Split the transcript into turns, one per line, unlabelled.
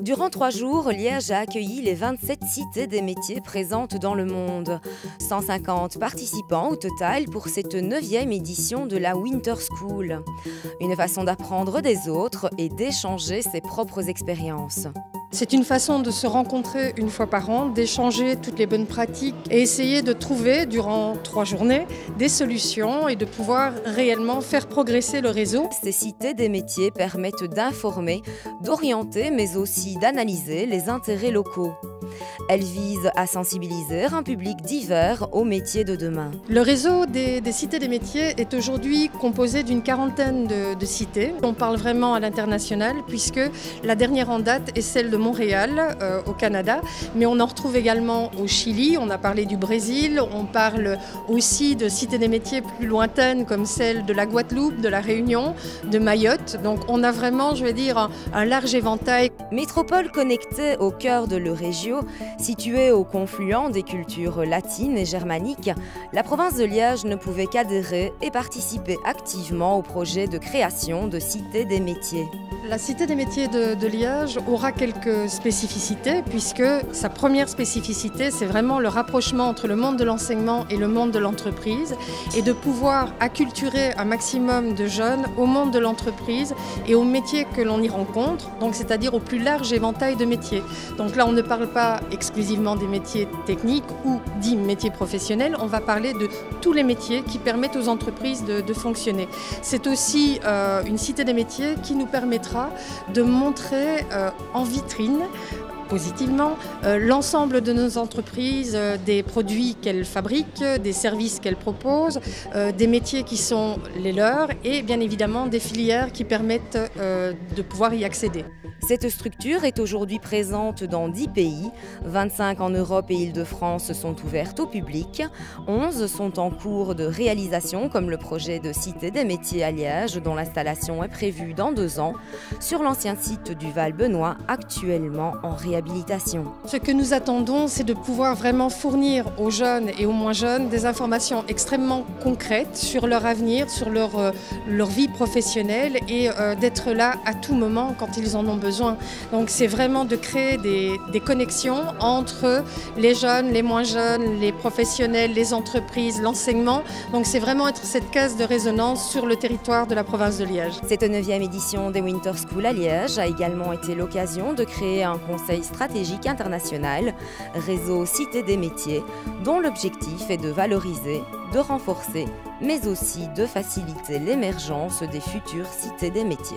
Durant 3 jours, Liège a accueilli les 27 cités des métiers présentes dans le monde. 150 participants au total pour cette 9e édition de la Winter School. Une façon d'apprendre des autres et d'échanger ses propres expériences.
C'est une façon de se rencontrer une fois par an, d'échanger toutes les bonnes pratiques et essayer de trouver, durant 3 journées, des solutions et de pouvoir réellement faire progresser le réseau.
Ces cités des métiers permettent d'informer, d'orienter, mais aussi d'analyser les intérêts locaux. Elles visent à sensibiliser un public divers aux métiers de demain.
Le réseau des cités des métiers est aujourd'hui composé d'une quarantaine de cités. On parle vraiment à l'international puisque la dernière en date est celle de Montréal, au Canada, mais on en retrouve également au Chili, on a parlé du Brésil, on parle aussi de cités des métiers plus lointaines comme celle de la Guadeloupe, de la Réunion, de Mayotte. Donc on a vraiment, je vais dire, un large éventail.
Métropole connectée au cœur de l'Euregio, située au confluent des cultures latines et germaniques, la province de Liège ne pouvait qu'adhérer et participer activement au projet de création de Cité des métiers.
La Cité des métiers de Liège aura quelques spécificités puisque sa première spécificité, c'est vraiment le rapprochement entre le monde de l'enseignement et le monde de l'entreprise et de pouvoir acculturer un maximum de jeunes au monde de l'entreprise et aux métiers que l'on y rencontre, donc c'est-à-dire au plus large éventail de métiers. Donc là, on ne parle pas exclusivement des métiers techniques ou dits métiers professionnels, on va parler de tous les métiers qui permettent aux entreprises de fonctionner. C'est aussi une Cité des métiers qui nous permettra de montrer en vitrine positivement l'ensemble de nos entreprises, des produits qu'elles fabriquent, des services qu'elles proposent, des métiers qui sont les leurs et bien évidemment des filières qui permettent de pouvoir y accéder.
Cette structure est aujourd'hui présente dans 10 pays, 25 en Europe et Île-de-France sont ouvertes au public, 11 sont en cours de réalisation comme le projet de Cité des métiers à Liège dont l'installation est prévue dans 2 ans sur l'ancien site du Val-Benoît actuellement en réhabilitation.
Ce que nous attendons, c'est de pouvoir vraiment fournir aux jeunes et aux moins jeunes des informations extrêmement concrètes sur leur avenir, sur leur vie professionnelle et d'être là à tout moment quand ils en ont besoin. Donc c'est vraiment de créer des connexions entre les jeunes, les moins jeunes, les professionnels, les entreprises, l'enseignement. Donc c'est vraiment être cette caisse de résonance sur le territoire de la province de Liège.
Cette 9e édition des Winter School à Liège a également été l'occasion de créer un conseil stratégique international, réseau Cité des métiers, dont l'objectif est de valoriser, de renforcer, mais aussi de faciliter l'émergence des futures cités des métiers.